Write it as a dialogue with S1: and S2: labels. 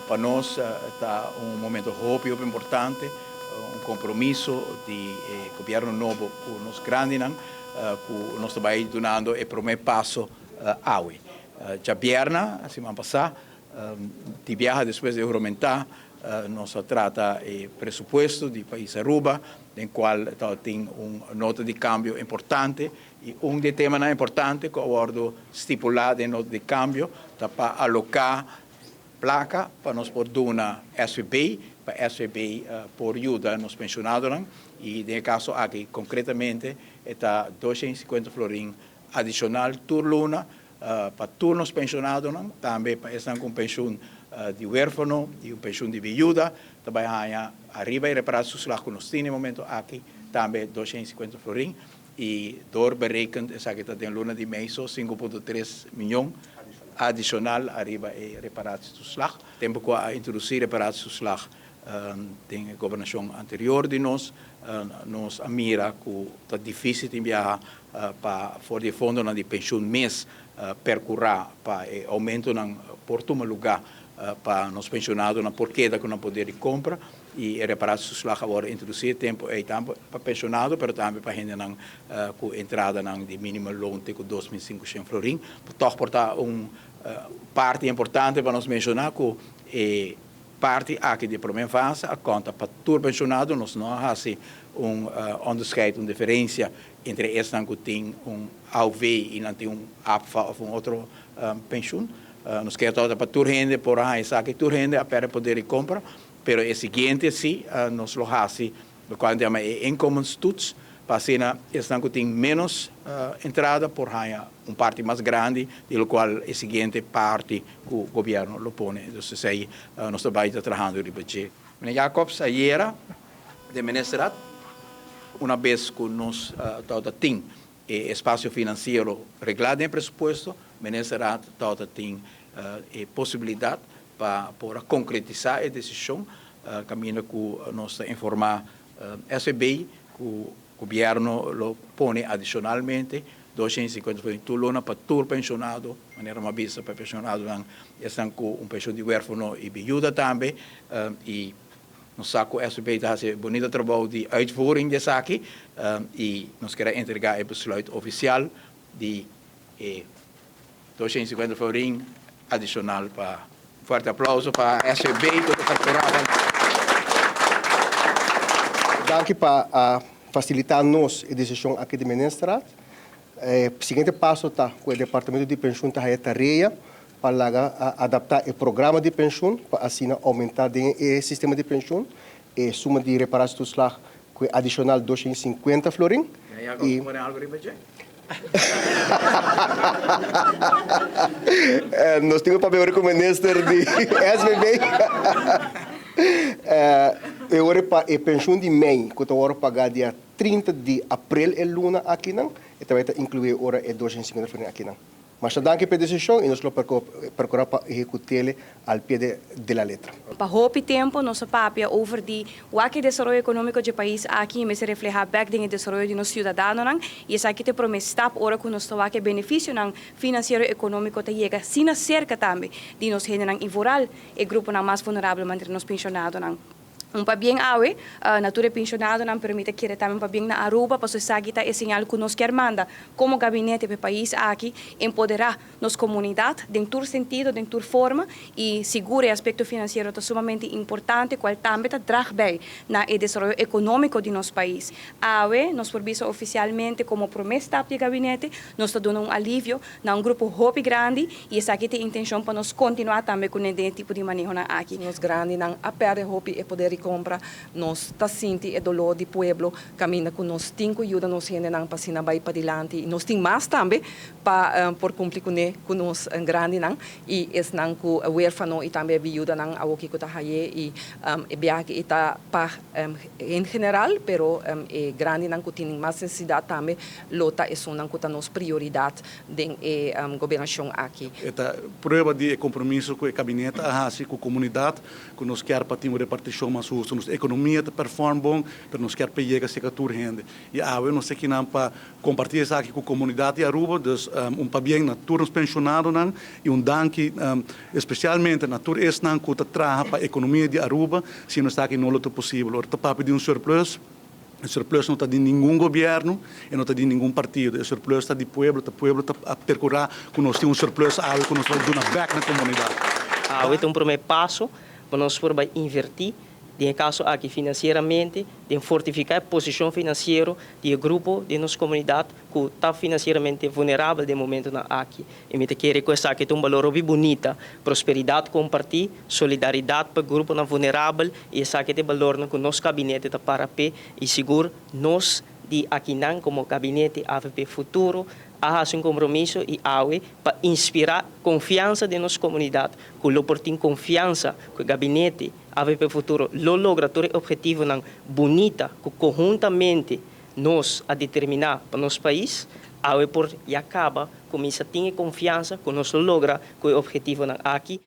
S1: Para nós está momento hope importante, compromisso de governo novo com nós grandes, com nós também donando o primeiro passo awe. Já vierna, a semana passada, de viajar depois de aumentar, nós trata o pressuposto do país Aruba, em qual tem nota de câmbio importante e de tema importante que eu estipulado em nota de câmbio para alocar placa para nós poder dar uma SVB, para SVB por ajuda nos pensionados e no caso aqui concretamente está 250 florim adicional por luna para todos os pensionados também para estar com pensão de huérfano e pensão de viúva também arriba e reparações lá que nós temos no momento aqui também 250 florim e door berekend is dat in luna de mês 5,3 miljoen adicional arriba e reparatiestoeslag. Tempo que a introduzir reparatiestoeslag tem a governação anterior de nós, nós a mira que está difícil de enviar para for de fundo de pensão mês percorrer para aumento ng porto lugar para nos pensionados na porqueda que não poder de compra e reparatiestoeslag agora introduzir tempo e tempo para pensionado, pero também para gente com entrada de mínimo loan de 2.500 florim, toch portar parte importante para nos mencionar que parte aqui de primeira fase a conta para todo pensionado nós não fazemos onderscheid, diferença entre esse que tem AUV e não tem APFA ou outro pensão. Nós queremos toda para toda gente, por aí sabe que toda gente para poder comprar, pero o seguinte sim, nós lo fazemos quando chama inkomensstoets, para assim esse que tem menos entrada, por aí parte mais grande, do qual a seguinte parte que o governo lo põe. Então, sei, nós estamos trabalhando no budget. Jacobs, ayer, de Ministerat, uma vez que nós temos espaço financeiro reglado em presupuesto, Ministerat tem possibilidade para concretizar a decisão, caminho que nós informar SBI, que o governo lo põe adicionalmente 250 luna para todo pensionado, maneira uma vista para pensionado, estão com pensão de huérfano e viúva também, e nós saco SBI está fazendo bonito trabalho de uitvoering dessa aqui, e nós queremos entregar o besluit oficial de 250 florim adicional para forte aplauso para a SBI que está fazendo.
S2: Dank para facilitar-nos a decisão aqui de Ministerat. O seguinte passo está com o Departamento de Pensão está a tarefa para adaptar o programa de pensão para assim aumentar o sistema de pensão e suma de reparações com adicional 250 florim. E nós temos para ver com o Ministro de SBB. Agora para a pensão de MEI, que eu vou pagar dia 30 de abril e luna aqui não, e também incluir agora e 250 florim aqui não. Mas danke pela decisão e nós vamos procurar para executá-la ao pé da letra.
S3: Para hope tempo, nosso papel over de o desenvolvimento econômico do país aqui, mas se refleja back em desenvolvimento de nossos cidadãos e essa aqui te promete ora que nós temos benefício financeiro e econômico te chega sina cerca também de nós gente em rural e grupo mais vulnerável entre nós pensionados para bem awe, natura pensionado não permite que também para bem na Aruba, para só que é sinal que nós quer manda como gabinete do país aqui empoderar nos comunidade dentro do sentido, dentro da forma e seguro o aspecto financeiro é sumamente importante, qual também está drag bem na desenvolvimento econômico de nosso país. Awe, nós por isso oficialmente como promessa do gabinete, nós está dando alívio na grupo hope grande e essa aqui tem intenção para nós continuar também com esse tipo de manejo aqui.
S4: Nós grande não aperta hope e poder compra, nós está sentindo o dolor do povo, caminha com nós tem que ajudar nós gente não para sinal para adiante e nós tem mais também para por cumprir com nós grande não e esse não com o huérfano e também ajuda não a o que está aí e viagem está para em geral, pero e grande não que tem mais necessidade também lota é não que está nos prioridade den governação aqui.
S5: Esta prova de compromisso com o gabinete, assim com a comunidade, que nós quer para ter uma repartição mais nossa economia está perform bom, para nós quer pegar essa cultura rende. E eu não sei que não para compartilhar isso aqui com a comunidade de Aruba, dus para bem na turnos pensionados e danke especialmente na tur es nan que traga para a economia de Aruba, se não está aqui não é possível. Ora para pedir surplus. O surplus não está de nenhum governo e não está de nenhum partido. O surplus está de pueblo, está a percorrer que nós temos surplus, que nós vamos dar back na comunidade.
S6: Este é um primeiro passo para nós poder invertir, em caso aqui financeiramente, de fortificar a posição financeira do grupo de nossa comunidade que está financeiramente vulnerável de momento na aqui. E me quero requestar que tem um valor bem bonita, prosperidade compartir, solidariedade para o grupo na vulnerável e essa que tem valor no nosso gabinete da Parapé e seguro nós de aqui não como gabinete AVP futuro um compromisso e para inspirar confiança de nossa comunidade, que o tem confiança que o gabinete AVP futuro logra todo objetivo bonita que conjuntamente nós a determinar para nosso país, e acaba começa a ter confiança que nós logra que o objetivo aqui.